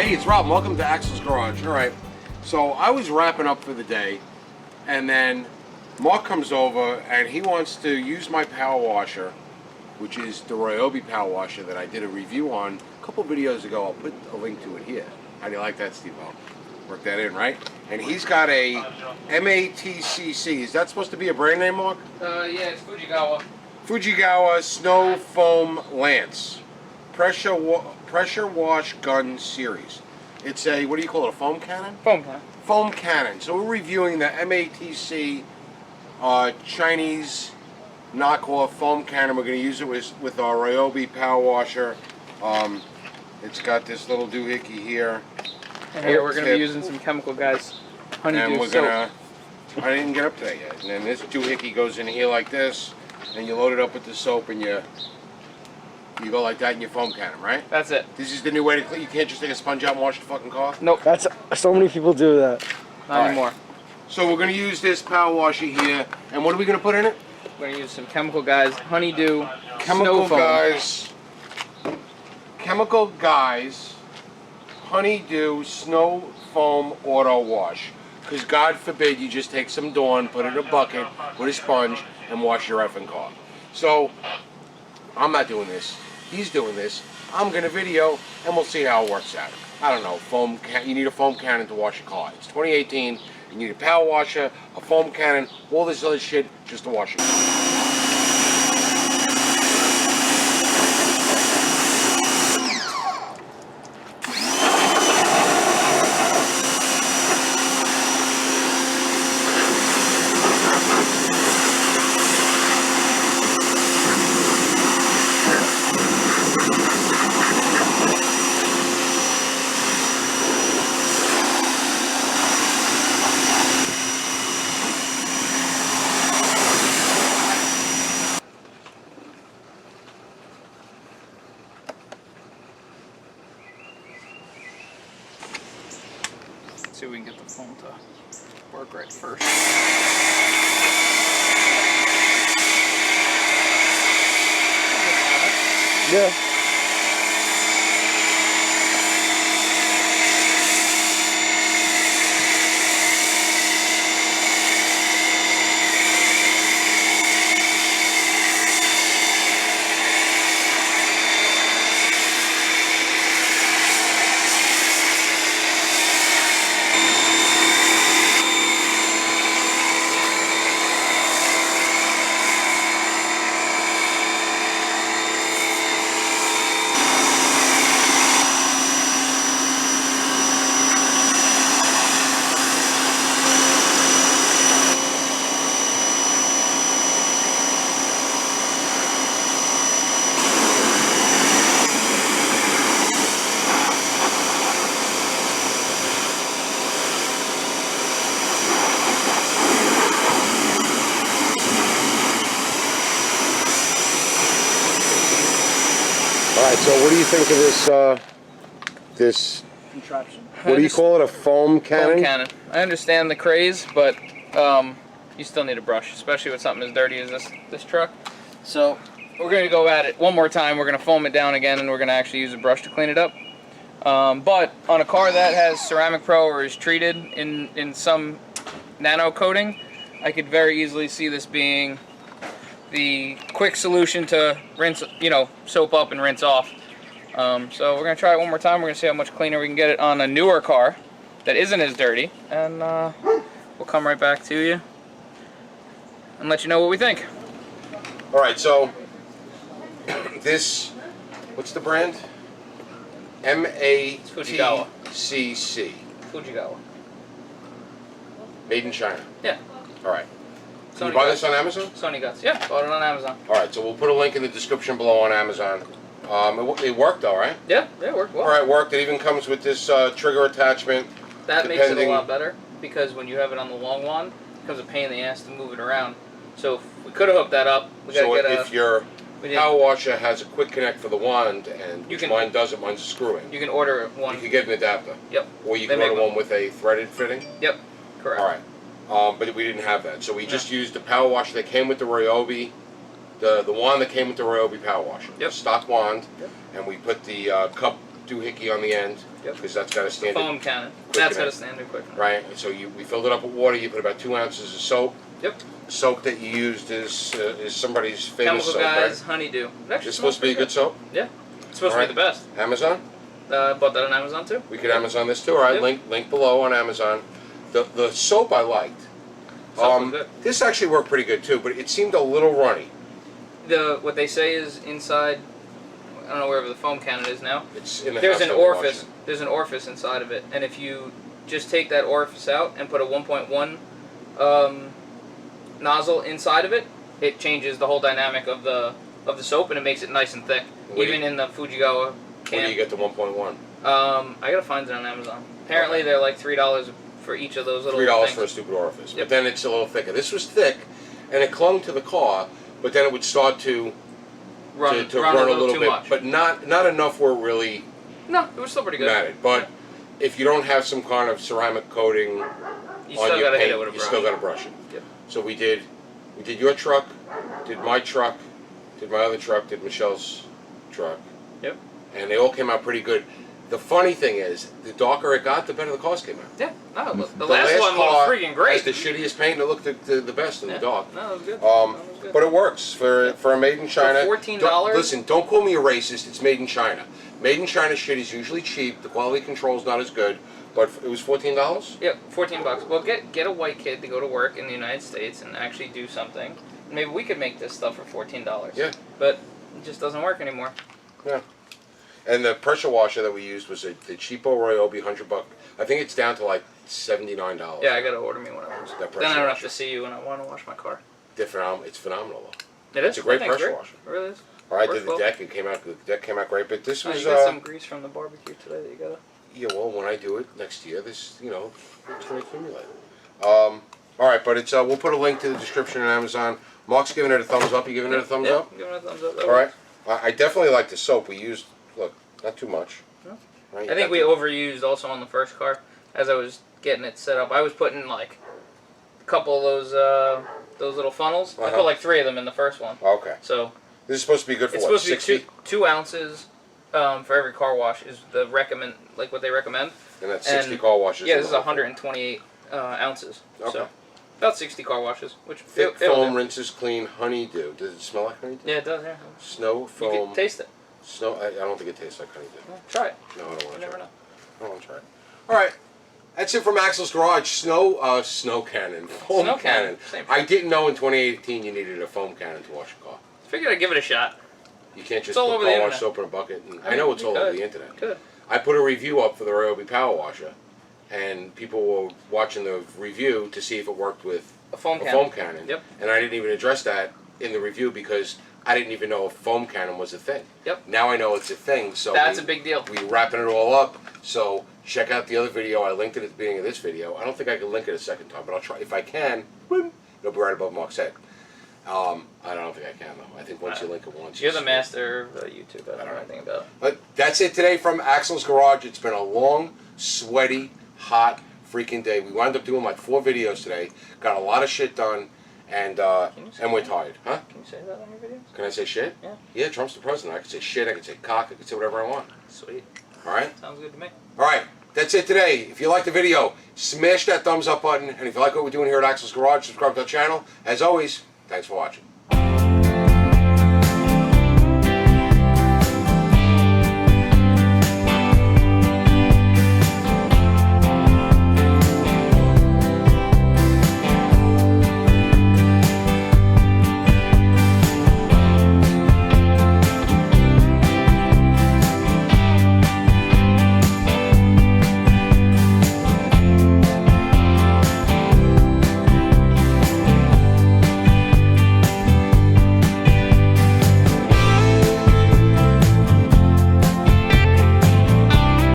Hey, it's Rob. Welcome to Axel's Garage. All right, so I was wrapping up for the day, and then Mark comes over, and he wants to use my power washer, which is the Ryobi power washer that I did a review on a couple videos ago. I'll put a link to it here. How do you like that, Steve-O? Work that in, right? And he's got a MATCC. Is that supposed to be a brand name, Mark? Yeah, it's Fujigawa. Fujigawa Snow Foam Lance. Pressure wash gun series. It's a, what do you call it, a foam cannon? Foam cannon. Foam cannon. So we're reviewing the MATC Chinese knockoff foam cannon. We're going to use it with our Ryobi power washer. It's got this little doohickey here. And here we're going to be using some Chemical Guys honeydew and we're soap. gonna. I didn't get up to that yet. And then this doohickey goes in here like this, and you load it up with the soap, and you go like that in your foam cannon, right? That's it. This is the new way to clean. You can't just take a sponge out and wash the fucking car. Nope. That's so many people do that. Not anymore. So we're gonna use this power washer here, and what are we gonna put in it? We're going to use some Chemical Guys honeydew Chemical snow foam. Guys honeydew snow foam auto wash. Because God forbid you just take some Dawn, put it in a bucket with a sponge, and wash your effing car. So I'm not doing this. He's doing this. I'm gonna video, and we'll see how it works out. I don't know. You need a foam cannon to wash your car. It's 2018. You need a power washer, a foam cannon, all this other shit just to wash your car. See if we can get the foam to work right first. Yeah. All right. So what do you think of this Contraption. What do you call it? A foam cannon? Foam cannon. I understand the craze, but you still need a brush, especially with something as dirty as this truck. So we're going to go at it one more time. We're going to foam it down again, and we're going to actually use a brush to clean it up. But on a car that has Ceramic Pro or is treated in some nano coating, I could very easily see this being the quick solution to rinse, soap up and rinse off. So we're going to try it one more time. We're going to see how much cleaner we can get it on a newer car that isn't as dirty, and we'll come right back to you and let you know what we think. All right, so this, what's the brand? Fujigawa. MATCC. Fujigawa. Made in China. Yeah. All right. Can Sony you buy Guts. this on Amazon? Sony Guts. Yeah, bought it on Amazon. All right, so we'll put a link in the description below on Amazon. It worked all right. Yeah, it worked well. All right, worked. It even comes with this trigger attachment. That makes it a lot better, because when you have it on the long one, it becomes a pain in the ass to move it around. So if we could have hooked that up. We gotta So get if your power washer has a quick connect for the wand, and mine doesn't, mine's a screw-in. You can order one. You can get an adapter. Yep. Or you can order one with a threaded fitting. Yep. Correct. All right. But we didn't have that, so we just used the power washer that came with the Ryobi, the wand that came with the Ryobi power washer. Yep. Stock wand, yep. And we put the cup doohickey on the end, Yep. because that's got a standard. Foam cannon. Quick That's got a connect. standard quick. Right. And so we filled it up with water. You put about 2 ounces of soap. Yep. Soap that you used is somebody's famous Chemical soap, Guys right? Honeydew. It actually It's supposed to be a good soap. Yeah. It's supposed to be the best. Amazon. Bought that on Amazon too. We could Amazon this too. All right. Yep. Link below on Amazon. The soap I liked. Soap was good. This actually worked pretty good too, but it seemed a little runny. What they say is inside. I don't know wherever the foam cannon is now. It's in the There's house an that we're orifice. watching. There's an orifice inside of it, and if you just take that orifice out and put a 1.1 nozzle inside of it, it changes the whole dynamic of the soap, and it makes it nice and thick. What do Even you- in the Fujigawa Where do you can. get the 1.1? I gotta find it on Amazon. Apparently, they're like $3 for each of those little $3 things. for a stupid orifice. Yep. But then it's a little thicker. This was thick, and it clung to the car, but then it would start to run run a little too bit, much. but not enough where it really No, it was still pretty good. mattered. But if you don't have some kind of ceramic coating You on still your gotta paint, hit it with a you brush. still got to brush it. Yep. So we did your truck, did my truck, did my other truck, did Michelle's truck. Yep. And they all came out pretty good. The funny thing is, the darker it got, the better the cars came out. Yeah. No, the last one car was freaking great. has the shittiest paint, and it looked the best in Yeah. the dark. No, it was good. That was good. But it works for a made in China. $14? Listen, don't call me a racist. It's made in China. Made in China shit is usually cheap. The quality control's not as good. But it was $14. Yep, $14. Well, get a white kid to go to work in the United States and actually do something. Maybe we could make this stuff for $14. Yeah. But it just doesn't work anymore. Yeah. And the pressure washer that we used was the Cheapo Ryobi $100. I think it's down to like $79. Yeah, I gotta order me one of those. That Then I don't have washer. to see you when I want to wash my car. It's phenomenal though. It is. It's a great I think pressure great. washer. It really is. All right, Works did the well. deck. The deck came out great. But this Oh, was you got some grease from the barbecue today that you got. yeah. Well, when I do it next year, it's going to accumulate. All right, but it's we'll put a link to the description on Amazon. Mark's giving it a thumbs up. You giving it a thumbs up? Give it a thumbs up. That All right. works. I definitely like the soap we used. Look, not too much. No. Right? I think we overused also on the first car as I was getting it set up. I was putting like a couple of those little funnels. I Uh-huh. put like 3 of them in the first one. Okay. So This is supposed to be good for it's what? supposed to be 60? 2 ounces for every car wash is the recommend, like what they recommend. And that's 60 and- car washes. Yeah, in this is the whole thing. 128 ounces. Okay. So about 60 car washes, which Thick it'll foam do. rinses clean honeydew. Does it smell like honeydew? Yeah, it does. Yeah. Snow You foam. can taste it. Snow. I don't think it tastes like honeydew. Yeah, try it. No, I don't want You to never try. know. I don't want to try it. All right. That's it from Axel's Garage. Snow cannon. Foam Snow cannon. cannon. Same. I didn't know in 2018 you needed a foam cannon to wash a car. Figured I'd give it a shot. You can't just It's all put over the car wash internet. soap in a bucket. And I mean, know it's you all over could. the internet. Good. I put a review up for the Ryobi Power Washer, and people were watching the review to see if it worked with A foam a cannon. foam cannon. Yep. And I didn't even address that in the review because I didn't even know if foam cannon was a thing. Yep. Now I know it's a thing, so That's a big deal. we wrapping it all up. So check out the other video. I linked it at the beginning of this video. I don't think I can link it a second time, but I'll try. If I can, it'll be right above Mark's head. I don't think I can though. I think once you link it once, You're the it's- master of YouTube. I don't know anything about it. But that's it today from Axel's Garage. It's been a long, sweaty, hot freaking day. We wound up doing like 4 videos today. Got a lot of shit done, and we're tired, huh? Can you say that on your videos? Can I say shit? Yeah. Yeah, Trump's the president. I can say shit. I can say cock. I can say whatever I want. Sweet. All right. Sounds good to me. All right. That's it today. If you like the video, smash that thumbs up button. And if you like what we're doing here at Axel's Garage, subscribe to our channel. As always, thanks for watching.